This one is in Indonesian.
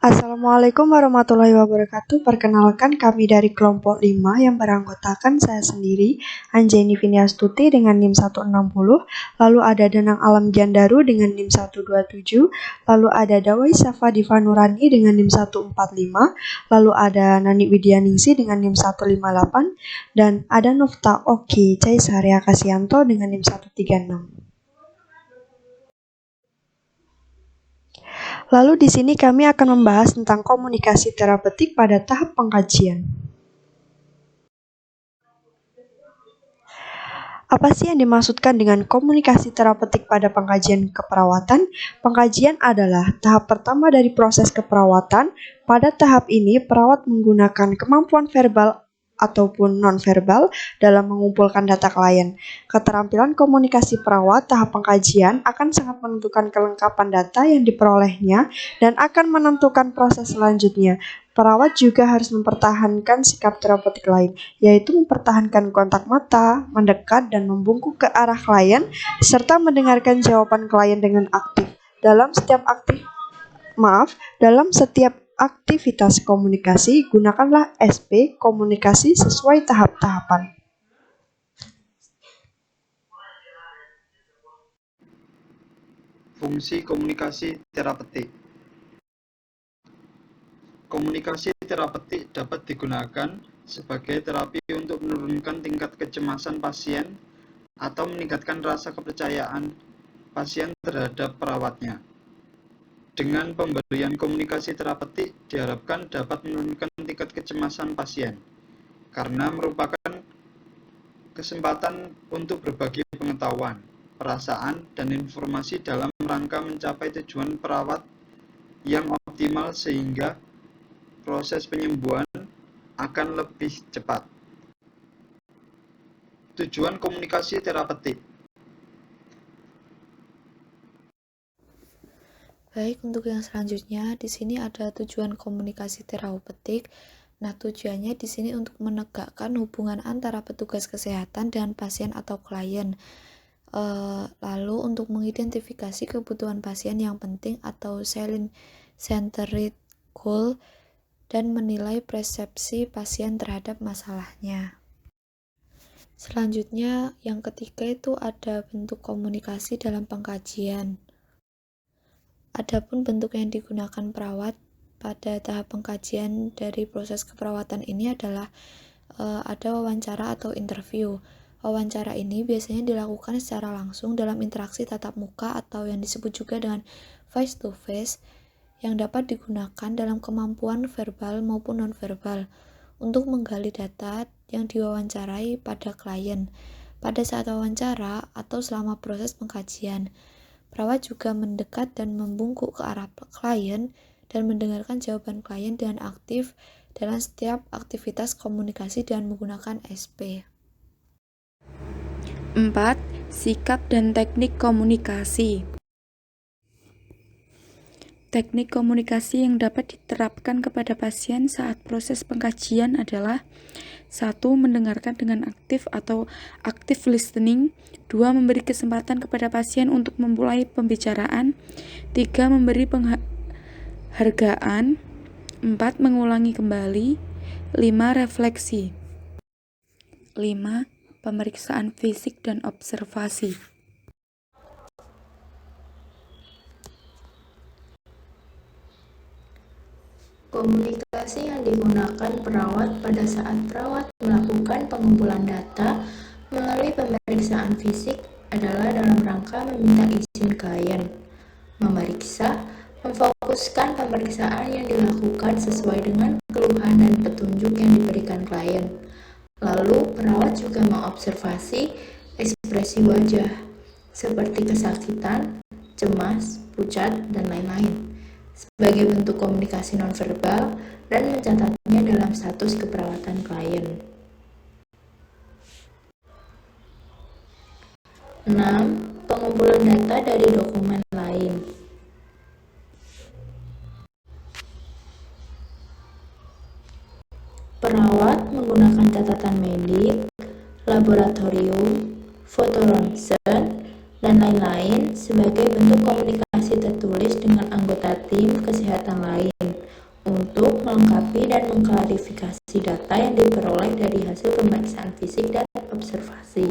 Assalamualaikum warahmatullahi wabarakatuh. Perkenalkan kami dari kelompok 5 yang beranggotakan saya sendiri, Anjani Viniastuti dengan NIM 160, lalu ada Danang Alam Jandaru dengan NIM 127, lalu ada Dawai Safa Divanurani dengan NIM 145, lalu ada Nani Widyaningsi dengan NIM 158, dan ada Nufta Oki Caisarya Kasianto dengan NIM 136. Lalu di sini kami akan membahas tentang komunikasi terapeutik pada tahap pengkajian. Apa sih yang dimaksudkan dengan komunikasi terapeutik pada pengkajian keperawatan? Pengkajian adalah tahap pertama dari proses keperawatan. Pada tahap ini, perawat menggunakan kemampuan verbal ataupun non-verbal dalam mengumpulkan data klien. Keterampilan komunikasi perawat tahap pengkajian akan sangat menentukan kelengkapan data yang diperolehnya dan akan menentukan proses selanjutnya. Perawat juga harus mempertahankan sikap terapeutik lain, yaitu mempertahankan kontak mata, mendekat dan membungkuk ke arah klien, serta mendengarkan jawaban klien dengan aktif. Dalam setiap aktivitas komunikasi, gunakanlah SP komunikasi sesuai tahap-tahapan. Fungsi komunikasi terapeutik. Komunikasi terapeutik dapat digunakan sebagai terapi untuk menurunkan tingkat kecemasan pasien atau meningkatkan rasa kepercayaan pasien terhadap perawatnya. Dengan pemberian komunikasi terapeutik diharapkan dapat menurunkan tingkat kecemasan pasien, karena merupakan kesempatan untuk berbagi pengetahuan, perasaan, dan informasi dalam rangka mencapai tujuan perawat yang optimal sehingga proses penyembuhan akan lebih cepat. Tujuan komunikasi terapeutik. Baik, untuk yang selanjutnya di sini ada tujuan komunikasi terapeutik. Nah, tujuannya di sini untuk menegakkan hubungan antara petugas kesehatan dengan pasien atau klien. Lalu untuk mengidentifikasi kebutuhan pasien yang penting atau centered goal dan menilai persepsi pasien terhadap masalahnya. Selanjutnya, yang ketiga itu ada bentuk komunikasi dalam pengkajian. Adapun bentuk yang digunakan perawat pada tahap pengkajian dari proses keperawatan ini adalah ada wawancara atau interview. Wawancara ini biasanya dilakukan secara langsung dalam interaksi tatap muka atau yang disebut juga dengan face to face yang dapat digunakan dalam kemampuan verbal maupun non-verbal untuk menggali data yang diwawancarai pada klien. Pada saat wawancara atau selama proses pengkajian, perawat juga mendekat dan membungkuk ke arah klien dan mendengarkan jawaban klien dengan aktif dalam setiap aktivitas komunikasi dengan menggunakan SP. 4. Sikap dan teknik komunikasi. Teknik komunikasi yang dapat diterapkan kepada pasien saat proses pengkajian adalah 1. Mendengarkan dengan aktif atau active listening. 2. Memberi kesempatan kepada pasien untuk memulai pembicaraan. 3. Memberi penghargaan. 4. Mengulangi kembali. 5. Refleksi. 5. Pemeriksaan fisik dan observasi. Komunikasi yang digunakan perawat pada saat perawat melakukan pengumpulan data melalui pemeriksaan fisik adalah dalam rangka meminta izin klien, memeriksa, memfokuskan pemeriksaan yang dilakukan sesuai dengan keluhan dan petunjuk yang diberikan klien. Lalu, perawat juga mengobservasi ekspresi wajah, seperti kesakitan, cemas, pucat, dan lain-lain, sebagai bentuk komunikasi nonverbal dan mencatatnya dalam status keperawatan klien. 6. Pengumpulan data dari dokumen lain. Perawat menggunakan catatan medik, laboratorium, foto ronsen, dan lain-lain sebagai bentuk komunikasi tertulis dengan anggota tim kesehatan lain untuk melengkapi dan mengklarifikasi data yang diperoleh dari hasil pemeriksaan fisik dan observasi.